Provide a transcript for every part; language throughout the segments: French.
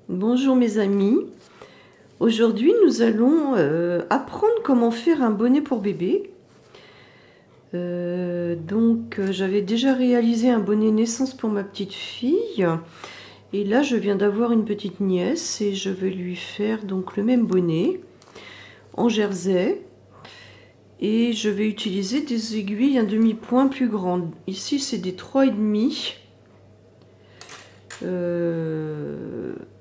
Bonjour mes amis, aujourd'hui nous allons apprendre comment faire un bonnet pour bébé. J'avais déjà réalisé un bonnet naissance pour ma petite fille et là je viens d'avoir une petite nièce et je vais lui faire donc le même bonnet en jersey et je vais utiliser des aiguilles un demi-point plus grandes. Ici c'est des 3,5.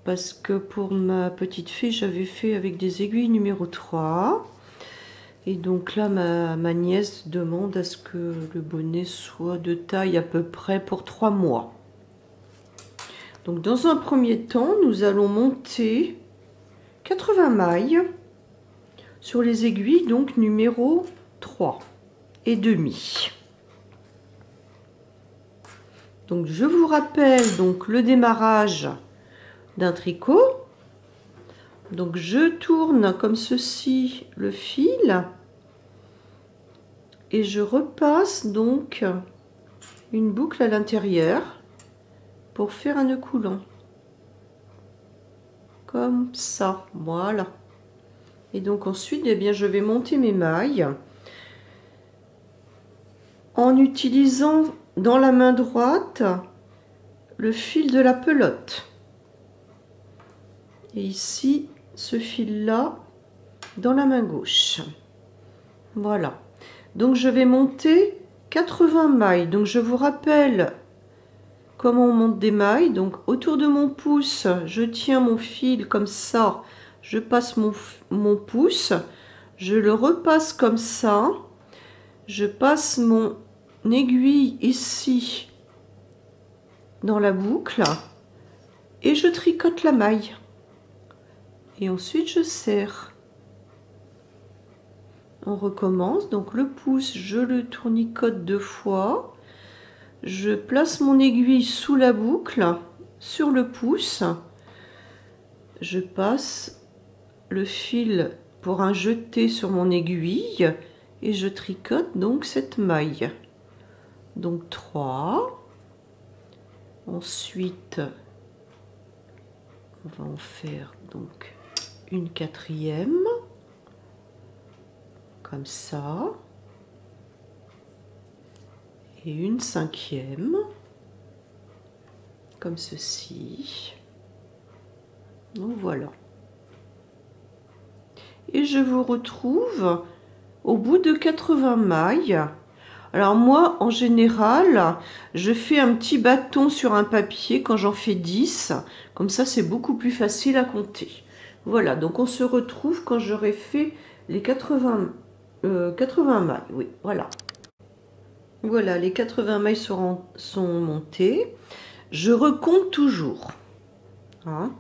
Parce que pour ma petite fille j'avais fait avec des aiguilles numéro 3 et donc là ma nièce demande à ce que le bonnet soit de taille à peu près pour 3 mois. Donc dans un premier temps nous allons monter 80 mailles sur les aiguilles donc numéro 3 et demi. Donc je vous rappelle donc le démarrage d'un tricot. Donc je tourne comme ceci le fil et je repasse donc une boucle à l'intérieur pour faire un nœud coulant. Comme ça, voilà. Et donc ensuite, eh bien, je vais monter mes mailles en utilisant dans la main droite le fil de la pelote. Et ici, ce fil-là dans la main gauche. Voilà. Donc je vais monter 80 mailles. Donc je vous rappelle comment on monte des mailles. Donc autour de mon pouce, je tiens mon fil comme ça. Je passe mon pouce. Je le repasse comme ça. Je passe mon aiguille ici dans la boucle. Et je tricote la maille. Et ensuite je serre. On recommence, donc le pouce, je le tournicote 2 fois. Je place mon aiguille sous la boucle, sur le pouce. Je passe le fil pour un jeté sur mon aiguille et je tricote donc cette maille. Donc 3. Ensuite, on va en faire donc une 4e. Comme ça, et une 5e, comme ceci. Donc voilà. Et je vous retrouve au bout de 80 mailles. Alors moi, en général, je fais un petit bâton sur un papier quand j'en fais 10. Comme ça, c'est beaucoup plus facile à compter. Voilà, donc on se retrouve quand j'aurai fait les 80 mailles, oui, voilà. Voilà, les 80 mailles sont montées. Je recompte toujours. Hein.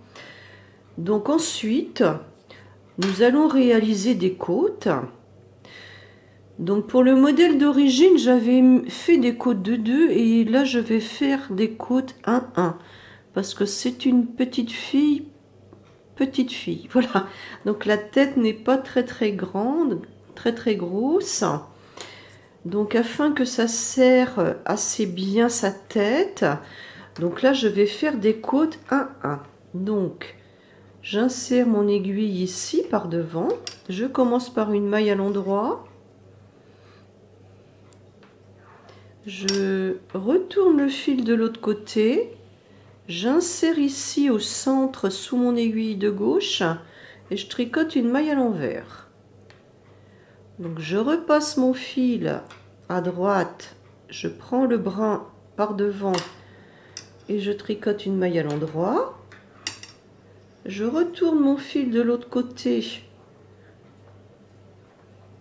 Donc ensuite, nous allons réaliser des côtes. Donc pour le modèle d'origine, j'avais fait des côtes de 2 et là je vais faire des côtes 1-1 parce que c'est une petite fille. Voilà. Donc la tête n'est pas très grande, très grosse. Donc afin que ça serre assez bien sa tête, donc là je vais faire des côtes 1-1. Donc j'insère mon aiguille ici par devant. Je commence par une maille à l'endroit. Je retourne le fil de l'autre côté. J'insère ici au centre sous mon aiguille de gauche et je tricote une maille à l'envers. Donc je repasse mon fil à droite, je prends le brin par devant et je tricote une maille à l'endroit. Je retourne mon fil de l'autre côté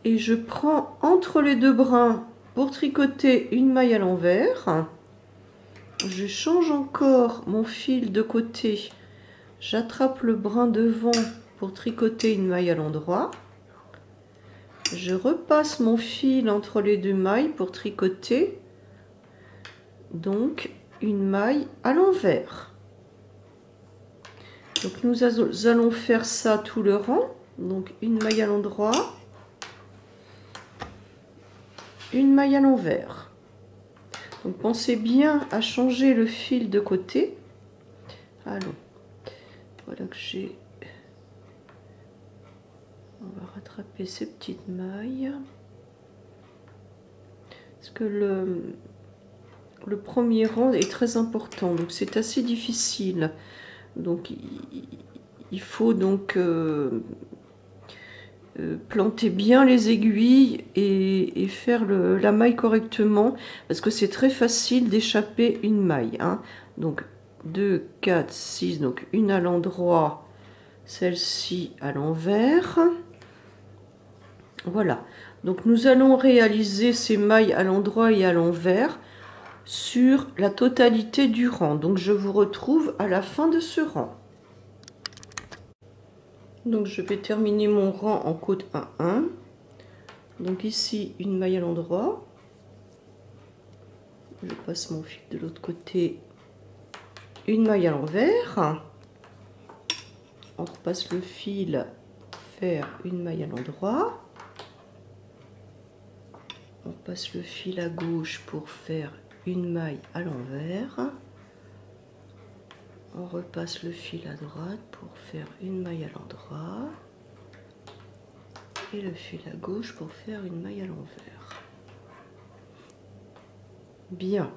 et je prends entre les deux brins pour tricoter une maille à l'envers. Je change encore mon fil de côté, j'attrape le brin devant pour tricoter une maille à l'endroit. Je repasse mon fil entre les deux mailles pour tricoter donc une maille à l'envers. Donc nous allons faire ça tout le rang. Donc une maille à l'endroit, une maille à l'envers. Donc pensez bien à changer le fil de côté. Allons. Voilà que j'ai... On va rattraper ces petites mailles. Parce que le premier rang est très important, donc c'est assez difficile. Donc il faut donc planter bien les aiguilles et faire la maille correctement, parce que c'est très facile d'échapper une maille, hein. Donc 2, 4, 6, donc une à l'endroit, celle-ci à l'envers. Voilà, donc nous allons réaliser ces mailles à l'endroit et à l'envers sur la totalité du rang. Donc je vous retrouve à la fin de ce rang. Donc je vais terminer mon rang en côte 1-1. Donc ici une maille à l'endroit. Je passe mon fil de l'autre côté, une maille à l'envers. On repasse le fil pour faire une maille à l'endroit. On passe le fil à gauche pour faire une maille à l'envers. On repasse le fil à droite pour faire une maille à l'endroit. Et le fil à gauche pour faire une maille à l'envers. Bien.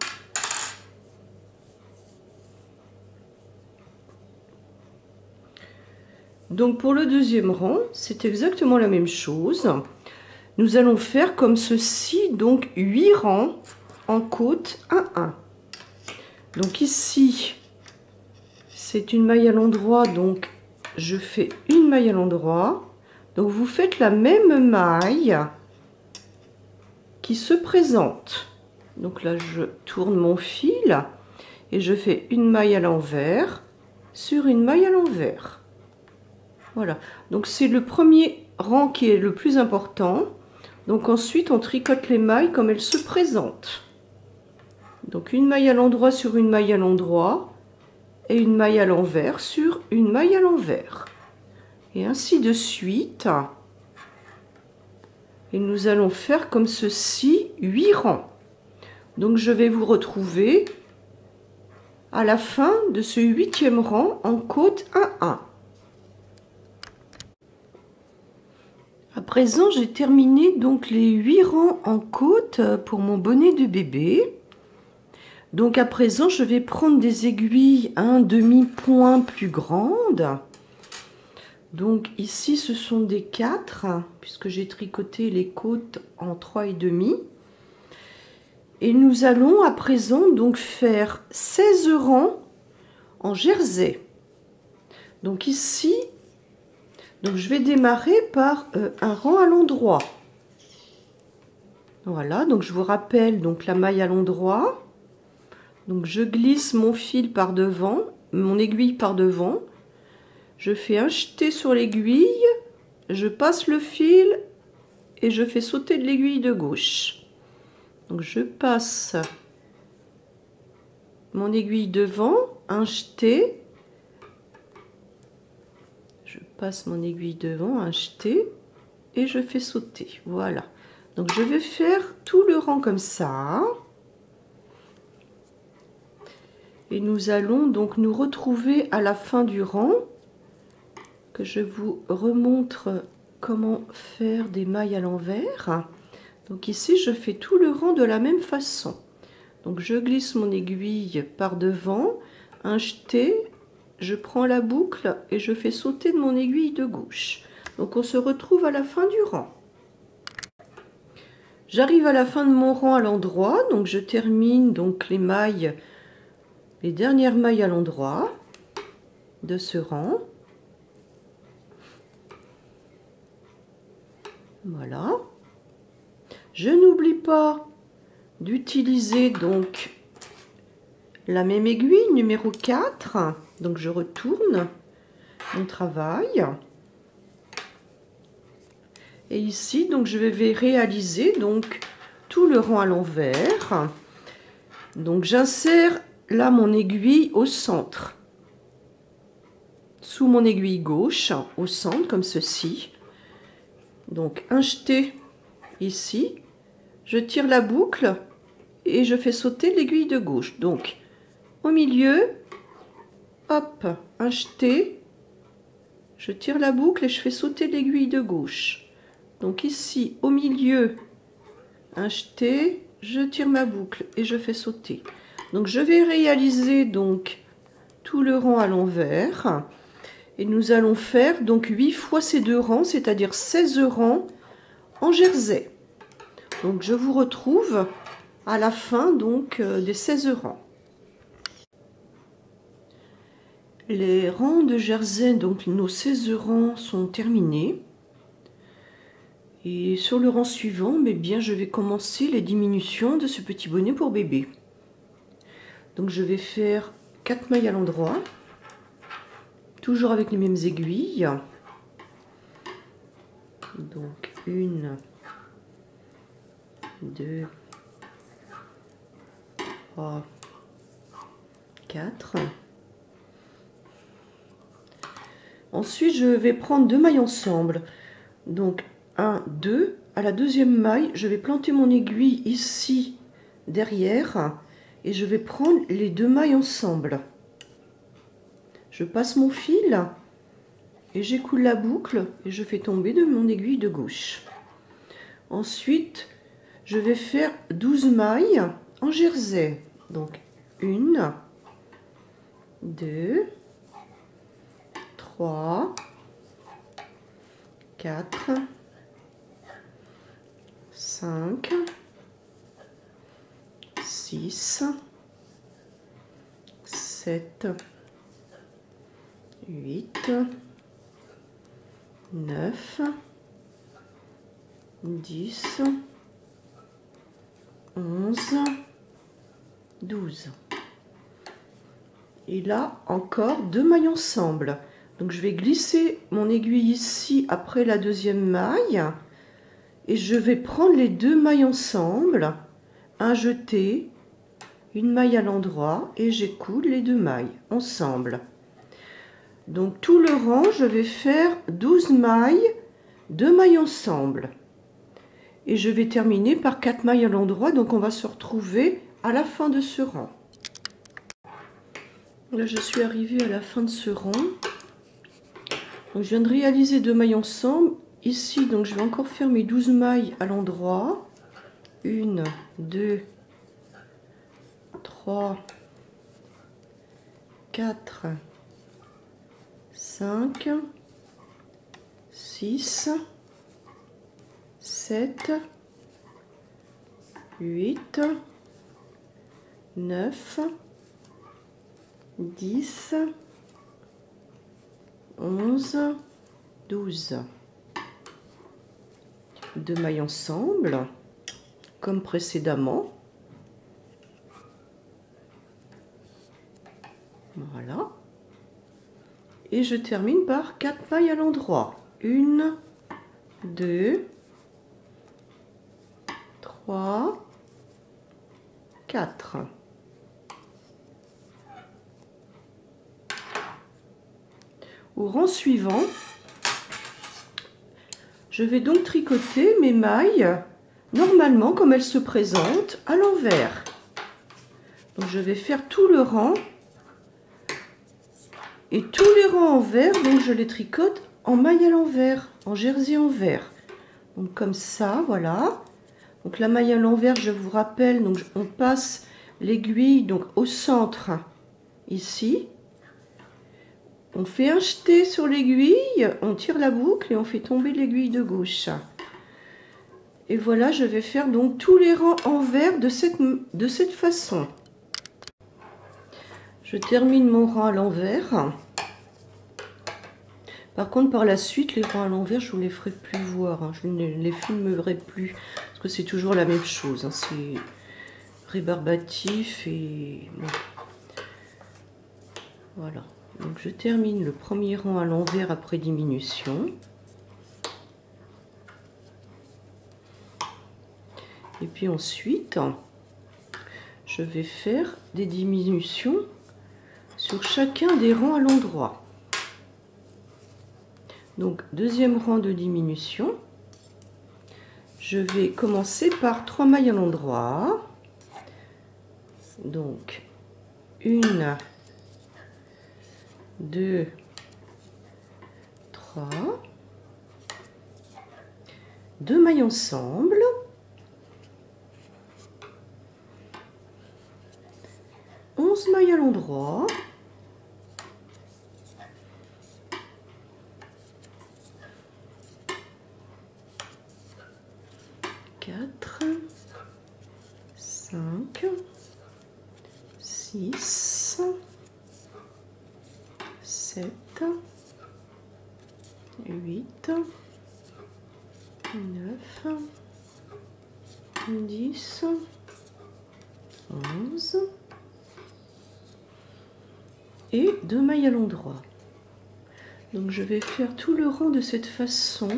Donc pour le deuxième rang, c'est exactement la même chose. Nous allons faire comme ceci, donc 8 rangs en côte 1-1. Donc ici, c'est une maille à l'endroit, donc je fais une maille à l'endroit. Donc vous faites la même maille qui se présente. Donc là, je tourne mon fil et je fais une maille à l'envers sur une maille à l'envers. Voilà, donc c'est le premier rang qui est le plus important. Donc ensuite, on tricote les mailles comme elles se présentent. Donc une maille à l'endroit sur une maille à l'endroit et une maille à l'envers sur une maille à l'envers. Et ainsi de suite. Et nous allons faire comme ceci 8 rangs. Donc je vais vous retrouver à la fin de ce 8e rang en côte 1-1. À présent, j'ai terminé donc les 8 rangs en côte pour mon bonnet de bébé. Donc à présent, je vais prendre des aiguilles à un demi-point plus grandes. Donc ici, ce sont des 4, puisque j'ai tricoté les côtes en 3,5. Et nous allons à présent donc faire 16 rangs en jersey. Donc ici, donc je vais démarrer par un rang à l'endroit. Voilà, donc je vous rappelle donc la maille à l'endroit. Donc je glisse mon fil par devant, mon aiguille par devant. Je fais un jeté sur l'aiguille, je passe le fil et je fais sauter de l'aiguille de gauche. Donc je passe mon aiguille devant, un jeté. Je passe mon aiguille devant, un jeté et je fais sauter. Voilà. Donc je vais faire tout le rang comme ça. Et nous allons donc nous retrouver à la fin du rang, que je vous remontre comment faire des mailles à l'envers. Donc ici, je fais tout le rang de la même façon. Donc je glisse mon aiguille par devant, un jeté, je prends la boucle et je fais sauter de mon aiguille de gauche. Donc on se retrouve à la fin du rang. J'arrive à la fin de mon rang à l'endroit, donc je termine donc les mailles, les dernières mailles à l'endroit de ce rang. Voilà. Je n'oublie pas d'utiliser donc la même aiguille numéro 4. Donc je retourne mon travail. Et ici, donc je vais réaliser donc tout le rang à l'envers. Donc j'insère là mon aiguille au centre. Sous mon aiguille gauche, au centre, comme ceci. Donc un jeté ici. Je tire la boucle et je fais sauter l'aiguille de gauche. Donc au milieu, hop, un jeté, je tire la boucle et je fais sauter l'aiguille de gauche. Donc ici, au milieu, un jeté, je tire ma boucle et je fais sauter. Donc je vais réaliser donc tout le rang à l'envers. Et nous allons faire donc 8 fois ces deux rangs, c'est-à-dire 16 rangs en jersey. Donc je vous retrouve à la fin donc des 16 rangs. Les rangs de jersey, donc nos 16 rangs sont terminés. Et sur le rang suivant, mais bien, je vais commencer les diminutions de ce petit bonnet pour bébé. Donc je vais faire 4 mailles à l'endroit, toujours avec les mêmes aiguilles. Donc 1, 2, 3, 4. Ensuite, je vais prendre 2 mailles ensemble. Donc 1, 2. À la deuxième maille, je vais planter mon aiguille ici derrière et je vais prendre les 2 mailles ensemble. Je passe mon fil et j'écoule la boucle et je fais tomber de mon aiguille de gauche. Ensuite, je vais faire 12 mailles en jersey. Donc 1, 2, 3, 4, 5, 6, 7, 8, 9, 10, 11, 12. Et là, encore 2 mailles ensemble. Donc je vais glisser mon aiguille ici après la deuxième maille et je vais prendre les 2 mailles ensemble, un jeté, une maille à l'endroit et j'écoule les 2 mailles ensemble. Donc tout le rang, je vais faire 12 mailles, 2 mailles ensemble. Et je vais terminer par 4 mailles à l'endroit, donc on va se retrouver à la fin de ce rang. Là, je suis arrivée à la fin de ce rang. Donc, je viens de réaliser 2 mailles ensemble. Ici, donc, je vais encore faire mes 12 mailles à l'endroit. 1, 2, 3, 4, 5, 6, 7, 8, 9, 10, 11, 12. 2 mailles ensemble, comme précédemment. Voilà. Et je termine par 4 mailles à l'endroit. 1, 2, 3, 4. Au rang suivant, je vais donc tricoter mes mailles normalement comme elles se présentent à l'envers. Donc je vais faire tout le rang et tous les rangs envers, donc je les tricote en maille à l'envers, en jersey envers. Donc comme ça, voilà. Donc la maille à l'envers, je vous rappelle, donc on passe l'aiguille donc au centre ici. On fait un jeté sur l'aiguille, on tire la boucle et on fait tomber l'aiguille de gauche. Et voilà, je vais faire donc tous les rangs envers de cette façon. Je termine mon rang à l'envers. Par contre, par la suite, les rangs à l'envers, je ne vous les ferai plus voir. Hein. Je ne les filmerai plus parce que c'est toujours la même chose. Hein. C'est rébarbatif et bon. Voilà. Donc je termine le premier rang à l'envers après diminution. Et puis ensuite, je vais faire des diminutions sur chacun des rangs à l'endroit. Donc deuxième rang de diminution. Je vais commencer par 3 mailles à l'endroit. Donc 1, 2, 3, 2 mailles ensemble, 11 mailles à l'endroit, 4, 5, 6, 7, 8, 9, 10, 11 et 2 mailles à l'endroit. Donc je vais faire tout le rang de cette façon,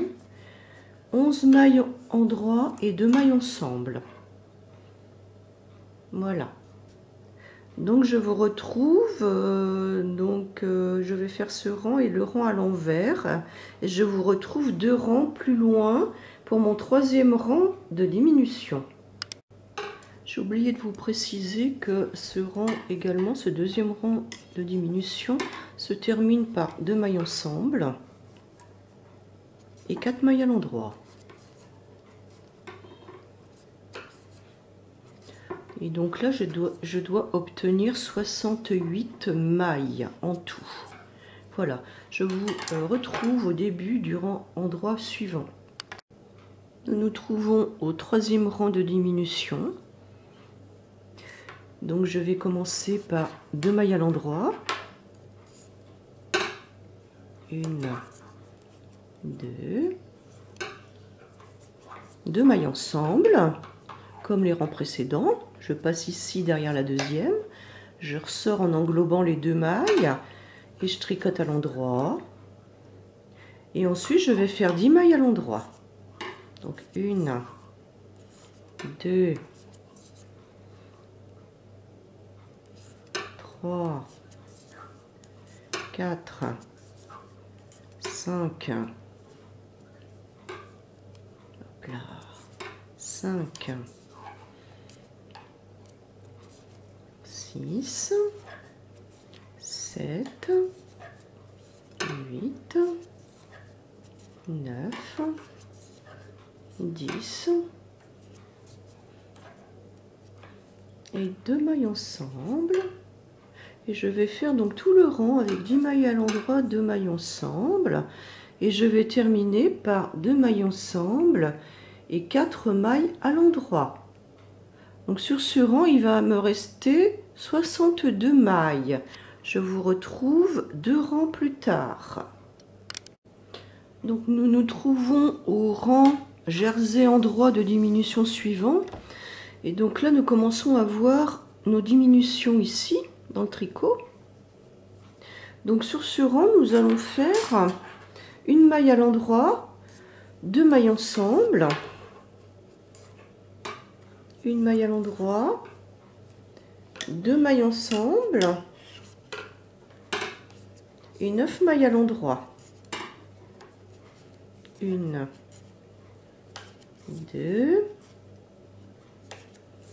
11 mailles endroit et 2 mailles ensemble. Voilà. Donc je vous retrouve, je vais faire ce rang et le rang à l'envers. Et je vous retrouve 2 rangs plus loin pour mon 3e rang de diminution. J'ai oublié de vous préciser que ce rang également, ce 2e rang de diminution, se termine par 2 mailles ensemble et 4 mailles à l'endroit. Et donc là, je dois obtenir 68 mailles en tout. Voilà, je vous retrouve au début du rang endroit suivant. Nous nous trouvons au 3e rang de diminution. Donc je vais commencer par 2 mailles à l'endroit. 1, 2, 2 mailles ensemble, comme les rangs précédents. Je passe ici derrière la 2e, je ressors en englobant les 2 mailles et je tricote à l'endroit. Et ensuite, je vais faire 10 mailles à l'endroit. Donc 1, 2, 3, 4, 5, 5, 6, 7, 8, 9, 10 et 2 mailles ensemble. Et je vais faire donc tout le rang avec 10 mailles à l'endroit, 2 mailles ensemble. Et je vais terminer par 2 mailles ensemble et 4 mailles à l'endroit. Donc sur ce rang, il va me rester 62 mailles. Je vous retrouve 2 rangs plus tard. Donc nous nous trouvons au rang jersey endroit de diminution suivant. Et donc là, nous commençons à voir nos diminutions ici, dans le tricot. Donc sur ce rang, nous allons faire une maille à l'endroit, 2 mailles ensemble, une maille à l'endroit, 2 mailles ensemble et 9 mailles à l'endroit. 1, 2,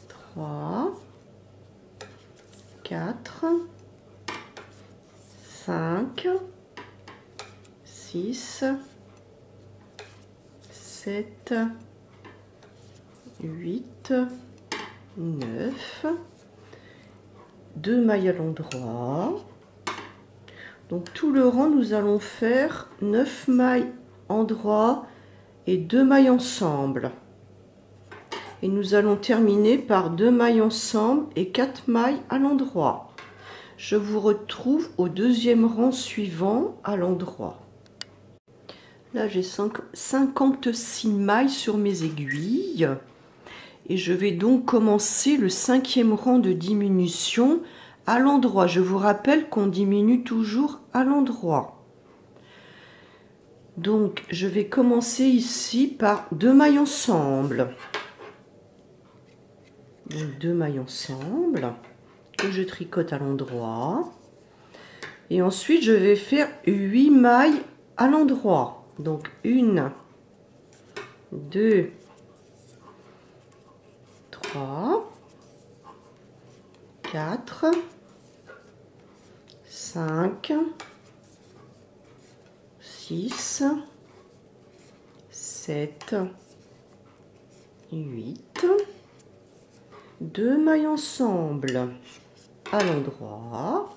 3, 4, 5, 6, 7, 8, 9, 2 mailles à l'endroit. Donc tout le rang, nous allons faire 9 mailles endroit et 2 mailles ensemble. Et nous allons terminer par 2 mailles ensemble et 4 mailles à l'endroit. Je vous retrouve au 2e rang suivant à l'endroit. Là, j'ai 56 mailles sur mes aiguilles. Et je vais donc commencer le 5e rang de diminution à l'endroit. Je vous rappelle qu'on diminue toujours à l'endroit. Donc, je vais commencer ici par 2 mailles ensemble. Donc, 2 mailles ensemble que je tricote à l'endroit. Et ensuite, je vais faire 8 mailles à l'endroit. Donc, 1, 2, 3, 4, 5, 6, 7, 8, 2 mailles ensemble à l'endroit.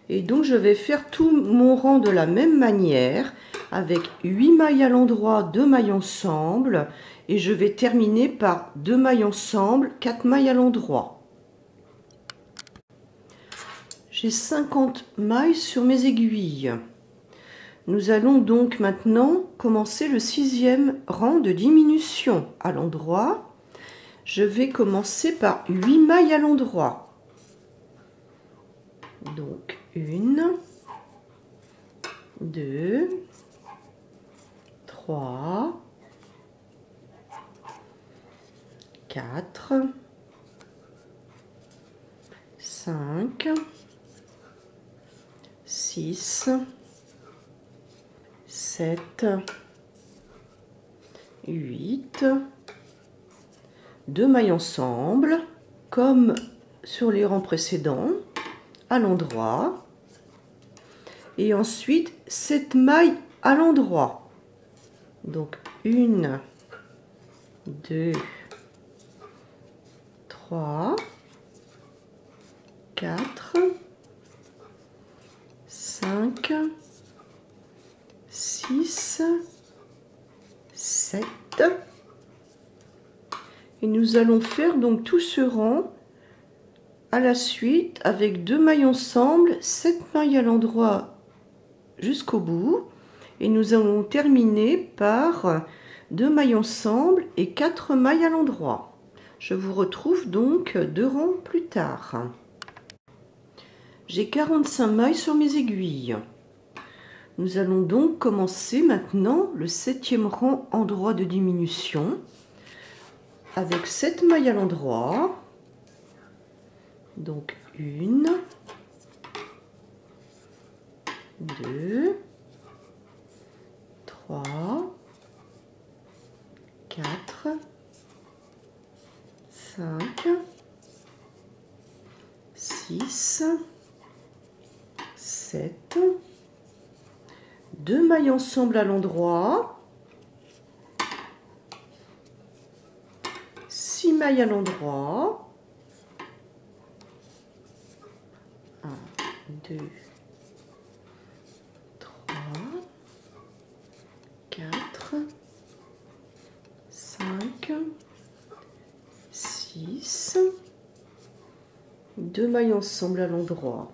Et donc je vais faire tout mon rang de la même manière avec 8 mailles à l'endroit, 2 mailles ensemble, et je vais terminer par 2 mailles ensemble, 4 mailles à l'endroit. J'ai 50 mailles sur mes aiguilles. Nous allons donc maintenant commencer le 6e rang de diminution à l'endroit. Je vais commencer par 8 mailles à l'endroit. Donc 1, 2, 3, 4, 5, 6, 7, 8, 2 mailles ensemble, comme sur les rangs précédents, à l'endroit. Et ensuite 7 mailles à l'endroit. Donc 1, 2, 3, 4, 5, 6, 7. Et nous allons faire donc tout ce rang à la suite avec 2 mailles ensemble, 7 mailles à l'endroit jusqu'au bout. Et nous allons terminer par 2 mailles ensemble et 4 mailles à l'endroit. Je vous retrouve donc 2 rangs plus tard. J'ai 45 mailles sur mes aiguilles. Nous allons donc commencer maintenant le 7e rang endroit de diminution avec 7 mailles à l'endroit. Donc 1, 2, 3, 4, 5, 6, 7, 2 mailles ensemble à l'endroit, 6 mailles à l'endroit, 1, 2, 3, 4, 5, 6, 2 mailles ensemble à l'endroit.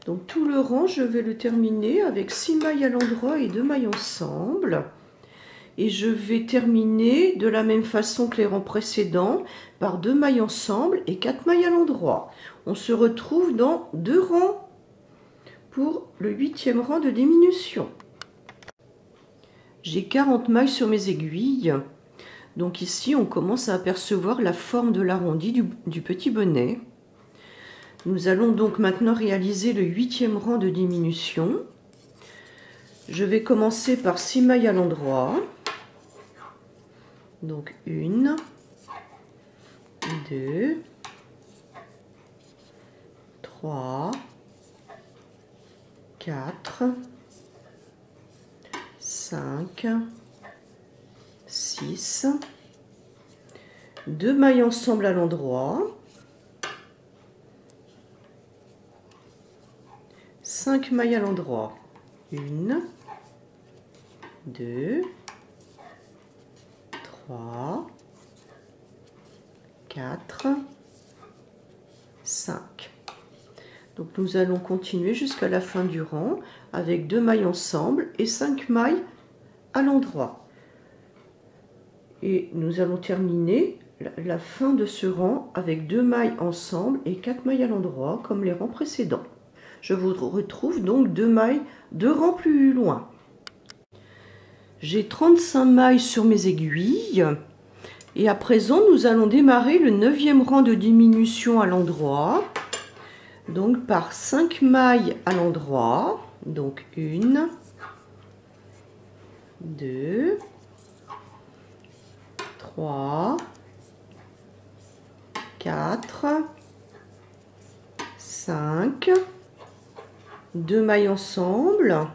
Donc tout le rang, je vais le terminer avec 6 mailles à l'endroit et 2 mailles ensemble. Et je vais terminer de la même façon que les rangs précédents par 2 mailles ensemble et 4 mailles à l'endroit. On se retrouve dans 2 rangs pour le 8e rang de diminution. J'ai 40 mailles sur mes aiguilles. Donc ici, on commence à apercevoir la forme de l'arrondi du petit bonnet. Nous allons donc maintenant réaliser le 8e rang de diminution. Je vais commencer par 6 mailles à l'endroit. Donc 1, 2, 3, 4, 5, 6, 2 mailles ensemble à l'endroit, 5 mailles à l'endroit, 1, 2, 3, 4, 5. Donc nous allons continuer jusqu'à la fin du rang avec 2 mailles ensemble et 5 mailles à l'endroit. Et nous allons terminer la fin de ce rang avec 2 mailles ensemble et 4 mailles à l'endroit comme les rangs précédents. Je vous retrouve donc 2 rangs plus loin. J'ai 35 mailles sur mes aiguilles et à présent nous allons démarrer le 9e rang de diminution à l'endroit. Donc par 5 mailles à l'endroit, donc 1, 2, 3, 4, 5, 2 mailles ensemble,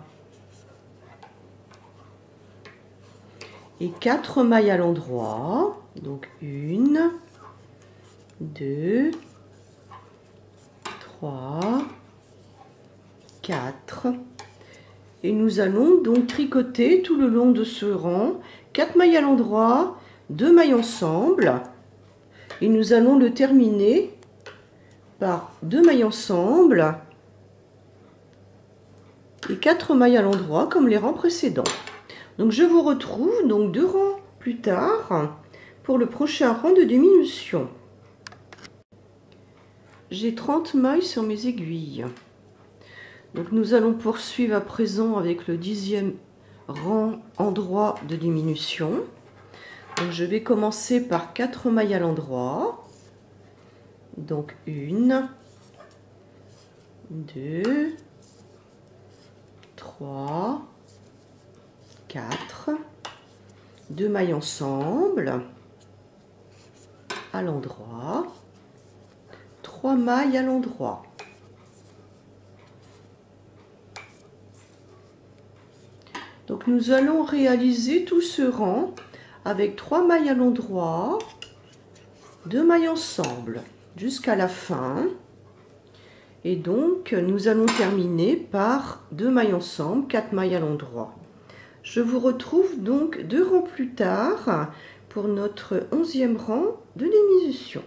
et 4 mailles à l'endroit. Donc 1, 2, 3, 4. Et nous allons donc tricoter tout le long de ce rang 4 mailles à l'endroit, 2 mailles ensemble. Et nous allons le terminer par 2 mailles ensemble et 4 mailles à l'endroit comme les rangs précédents. Donc je vous retrouve donc 2 rangs plus tard pour le prochain rang de diminution. J'ai 30 mailles sur mes aiguilles. Donc nous allons poursuivre à présent avec le 10e rang endroit de diminution. Donc je vais commencer par 4 mailles à l'endroit. Donc 1, 2, 3, 4, 2 mailles ensemble à l'endroit, 3 mailles à l'endroit. Donc nous allons réaliser tout ce rang avec 3 mailles à l'endroit, 2 mailles ensemble jusqu'à la fin. Et donc nous allons terminer par 2 mailles ensemble, 4 mailles à l'endroit. Je vous retrouve donc 2 rangs plus tard pour notre 11e rang de diminution.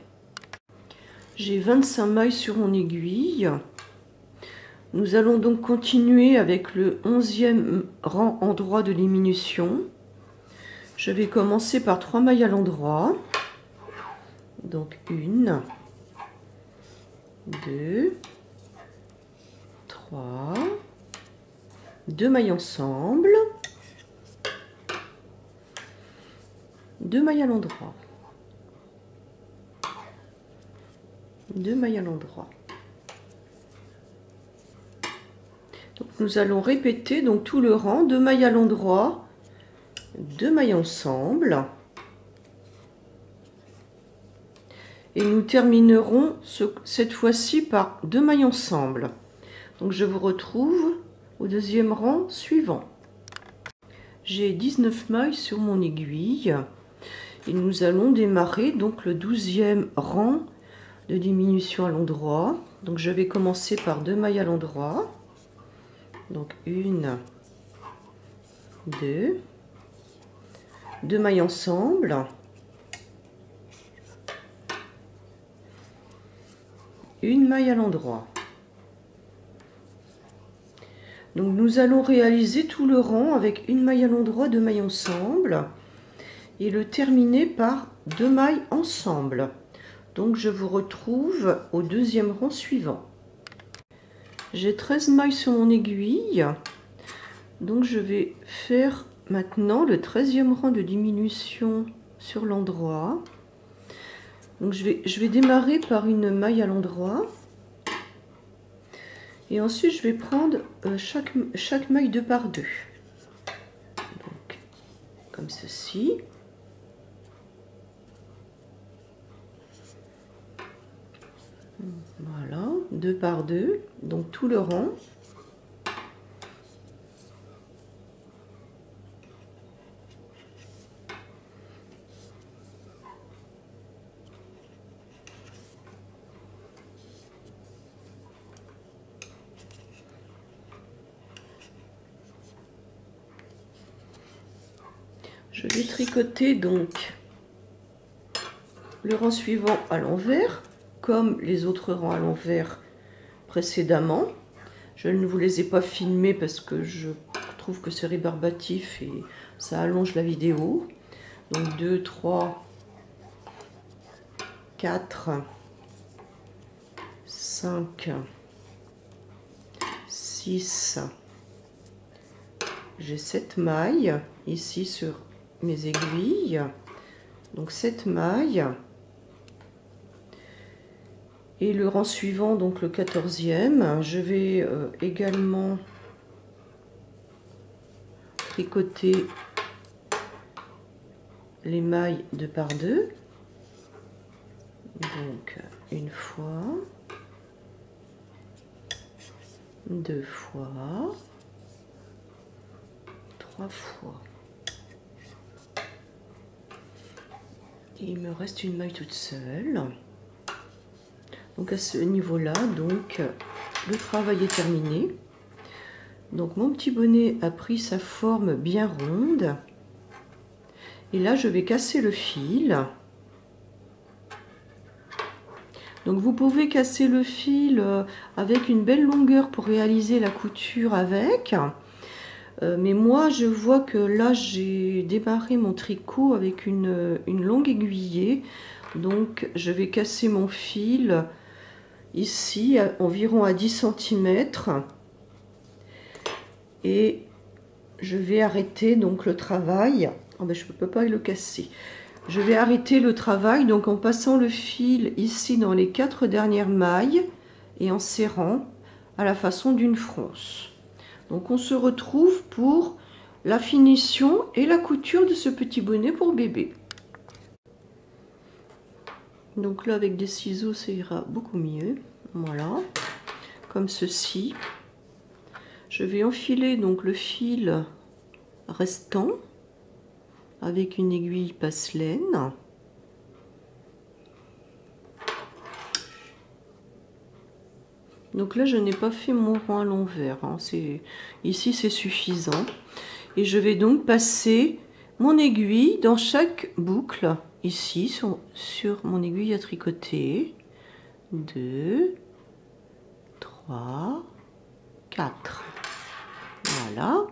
J'ai 25 mailles sur mon aiguille. Nous allons donc continuer avec le 11e rang endroit de diminution. Je vais commencer par 3 mailles à l'endroit. Donc 1, 2, 3, 2 mailles ensemble, 2 mailles à l'endroit, 2 mailles à l'endroit. Donc nous allons répéter donc tout le rang, 2 mailles à l'endroit, 2 mailles ensemble. Et nous terminerons cette fois-ci par 2 mailles ensemble. Donc je vous retrouve au 2e rang suivant. J'ai 19 mailles sur mon aiguille et nous allons démarrer donc le 12e rang de diminution à l'endroit. Donc je vais commencer par 2 mailles à l'endroit. Donc 1, 2, 2 mailles ensemble, une maille à l'endroit. Donc nous allons réaliser tout le rang avec une maille à l'endroit, 2 mailles ensemble et le terminer par 2 mailles ensemble. Donc je vous retrouve au 2e rang suivant. J'ai 13 mailles sur mon aiguille, donc je vais faire maintenant le 13e rang de diminution sur l'endroit. Donc je vais démarrer par une maille à l'endroit et ensuite je vais prendre chaque maille 2 par 2. Donc comme ceci. Voilà, 2 par 2, donc tout le rang. Je vais tricoter donc le rang suivant à l'envers, comme les autres rangs à l'envers précédemment. Je ne vous les ai pas filmés parce que je trouve que c'est rébarbatif et ça allonge la vidéo. Donc 2, 3, 4, 5, 6, j'ai 7 mailles ici sur mes aiguilles, donc 7 mailles. Et le rang suivant, donc le 14e, je vais également tricoter les mailles 2 par 2. Donc une fois, 2 fois, 3 fois. Et il me reste une maille toute seule. Donc à ce niveau-là, donc le travail est terminé. Donc mon petit bonnet a pris sa forme bien ronde. Et là, je vais casser le fil. Donc vous pouvez casser le fil avec une belle longueur pour réaliser la couture avec. Mais moi je vois que là j'ai démarré mon tricot avec une longue aiguillée. Donc je vais casser mon fil ici environ à 10 cm. Et je vais arrêter donc le travail. Oh ben, je ne peux pas le casser. Je vais arrêter le travail donc en passant le fil ici dans les 4 dernières mailles et en serrant à la façon d'une fronce. Donc on se retrouve pour la finition et la couture de ce petit bonnet pour bébé. Donc là avec des ciseaux ça ira beaucoup mieux. Voilà, comme ceci. Je vais enfiler donc le fil restant avec une aiguille passe-laine. Donc là, je n'ai pas fait mon rond à l'envers. Hein. Ici, c'est suffisant. Et je vais donc passer mon aiguille dans chaque boucle. Ici, sur mon aiguille à tricoter. 2, 3, 4. Voilà.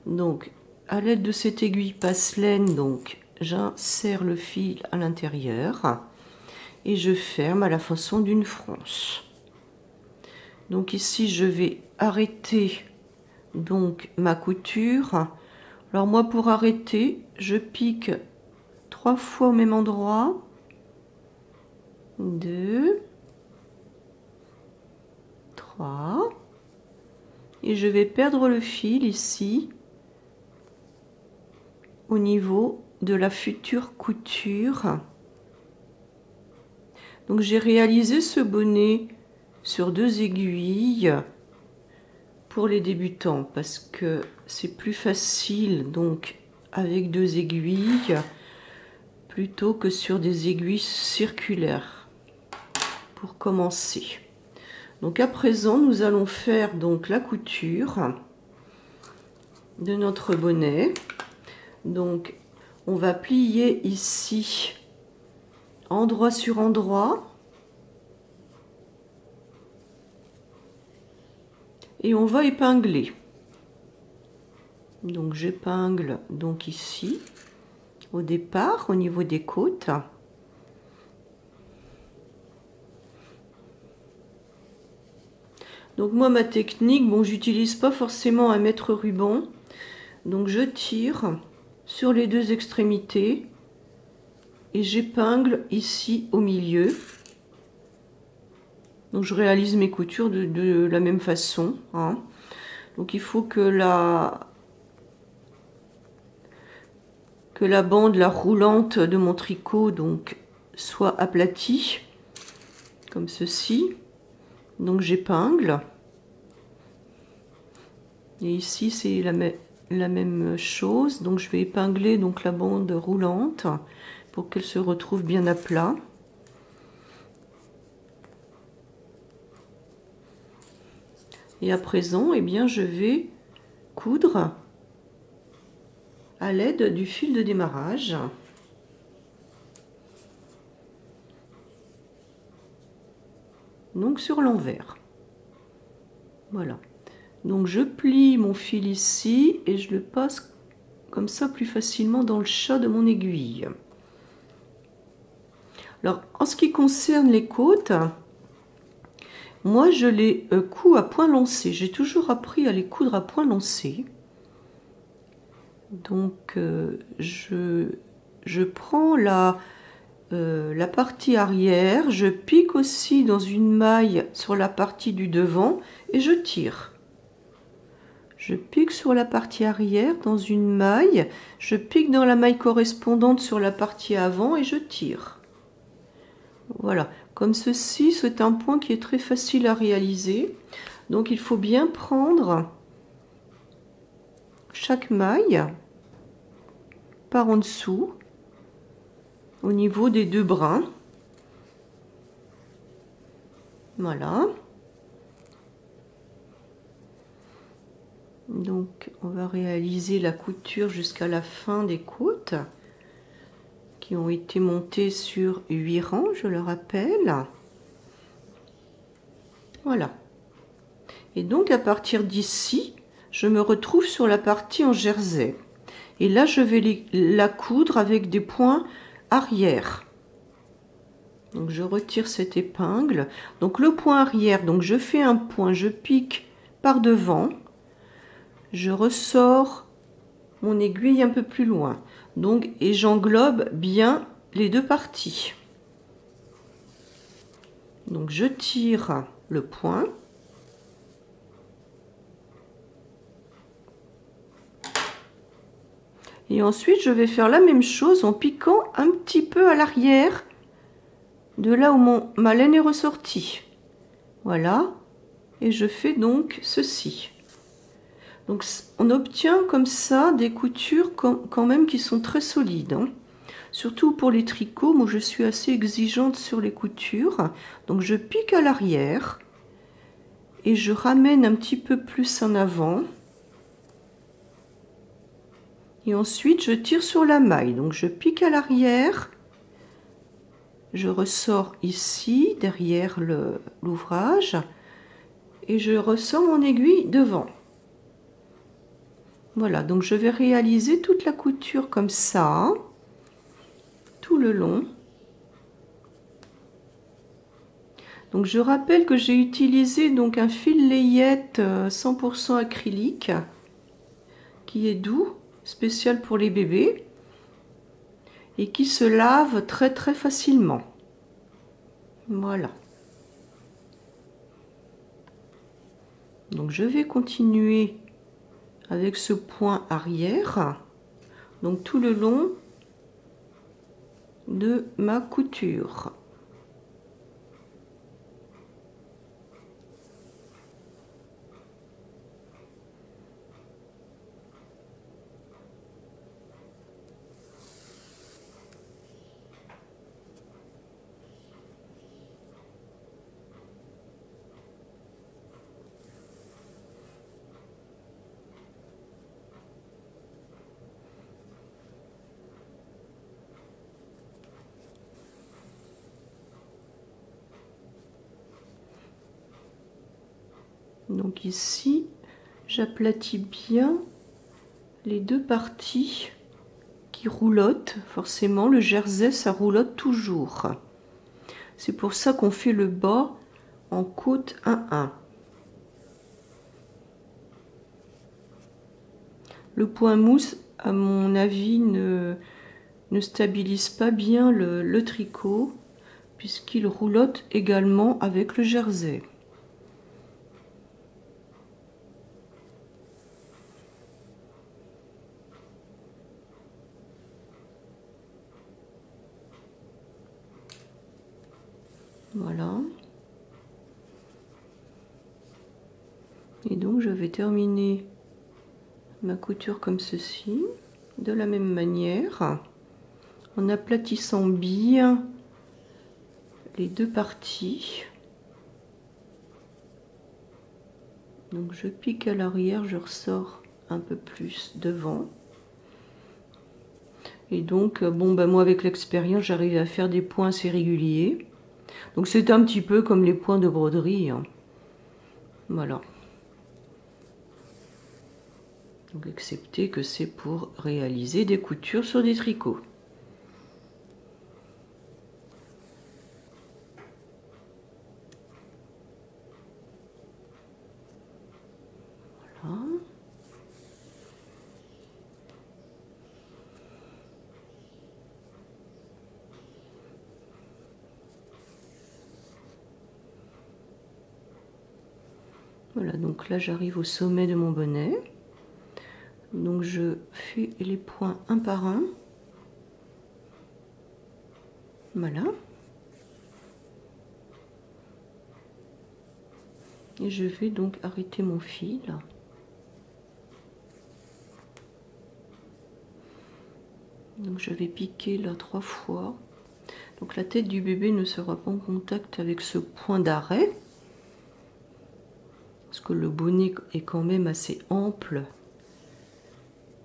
Donc, à l'aide de cette aiguille passe-laine, donc j'insère le fil à l'intérieur et je ferme à la façon d'une fronce. Donc ici je vais arrêter donc ma couture. Alors moi pour arrêter, je pique 3 fois au même endroit. 2, 3 et je vais perdre le fil ici au niveau de la future couture. Donc j'ai réalisé ce bonnet sur 2 aiguilles pour les débutants parce que c'est plus facile donc avec 2 aiguilles plutôt que sur des aiguilles circulaires pour commencer. Donc à présent nous allons faire donc la couture de notre bonnet. Donc on va plier ici endroit sur endroit et on va épingler. Donc j'épingle donc ici au départ au niveau des côtes. Donc moi ma technique, bon j'utilise pas forcément un mètre ruban, donc je tire sur les 2 extrémités et j'épingle ici au milieu. Donc je réalise mes coutures de la même façon. Hein. Donc il faut que la bande, la roulante de mon tricot donc soit aplatie comme ceci. Donc j'épingle. Et ici c'est la même chose. Donc je vais épingler donc la bande roulante pour qu'elle se retrouve bien à plat. Et à présent, eh bien, je vais coudre à l'aide du fil de démarrage. Donc sur l'envers. Voilà. Donc je plie mon fil ici et je le passe comme ça plus facilement dans le chat de mon aiguille. Alors en ce qui concerne les côtes, moi je les couds à point lancé. J'ai toujours appris à les coudre à point lancé. Donc je prends la partie arrière, je pique aussi dans une maille sur la partie du devant et je tire. Je pique sur la partie arrière dans une maille, je pique dans la maille correspondante sur la partie avant et je tire. Voilà, comme ceci, c'est un point qui est très facile à réaliser. Donc il faut bien prendre chaque maille par en dessous au niveau des deux brins. Voilà. Donc on va réaliser la couture jusqu'à la fin des côtes qui ont été montées sur 8 rangs, je le rappelle. Voilà. Et donc à partir d'ici, je me retrouve sur la partie en jersey. Et là, je vais la coudre avec des points arrière. Donc je retire cette épingle. Donc le point arrière, donc je fais un point, je pique par devant. Je ressors mon aiguille un peu plus loin. Donc, et j'englobe bien les deux parties. Donc je tire le point. Et ensuite, je vais faire la même chose en piquant un petit peu à l'arrière de là où ma laine est ressortie. Voilà. Et je fais donc ceci. Donc on obtient comme ça des coutures quand même qui sont très solides. Hein. Surtout pour les tricots, moi je suis assez exigeante sur les coutures. Donc je pique à l'arrière et je ramène un petit peu plus en avant. Et ensuite je tire sur la maille. Donc je pique à l'arrière. Je ressors ici, derrière l'ouvrage. Et je ressors mon aiguille devant. Voilà, donc je vais réaliser toute la couture comme ça, tout le long. Donc je rappelle que j'ai utilisé donc un fil layette 100% acrylique qui est doux, spécial pour les bébés et qui se lave très très facilement. Voilà. Donc je vais continuer avec ce point arrière, donc tout le long de ma couture. Donc ici, j'aplatis bien les deux parties qui roulotte. Forcément, le jersey, ça roulotte toujours. C'est pour ça qu'on fait le bas en côte 1-1. Le point mousse, à mon avis, ne stabilise pas bien le tricot, puisqu'il roulotte également avec le jersey. Voilà. Et donc je vais terminer ma couture comme ceci, de la même manière, en aplatissant bien les deux parties. Donc je pique à l'arrière, je ressors un peu plus devant. Et donc, bon, ben moi avec l'expérience, j'arrive à faire des points assez réguliers. Donc c'est un petit peu comme les points de broderie. Hein. Voilà. Donc excepté que c'est pour réaliser des coutures sur des tricots. Voilà. Voilà, donc là j'arrive au sommet de mon bonnet. Donc je fais les points un par un. Voilà. Et je vais donc arrêter mon fil. Donc je vais piquer là 3 fois Donc la tête du bébé ne sera pas en contact avec ce point d'arrêt. Parce que le bonnet est quand même assez ample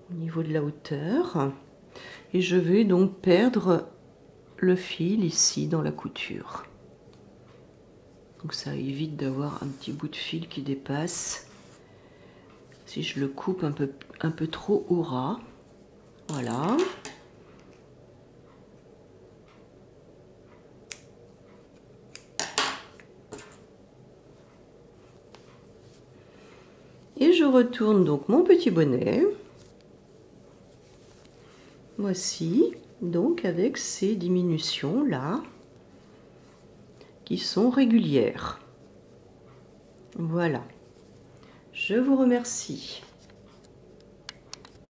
au niveau de la hauteur. Et je vais donc perdre le fil ici dans la couture. Donc ça évite d'avoir un petit bout de fil qui dépasse. Si je le coupe un peu trop au ras. Voilà. Et je retourne donc mon petit bonnet. Voici, donc avec ces diminutions là, qui sont régulières. Voilà. Je vous remercie.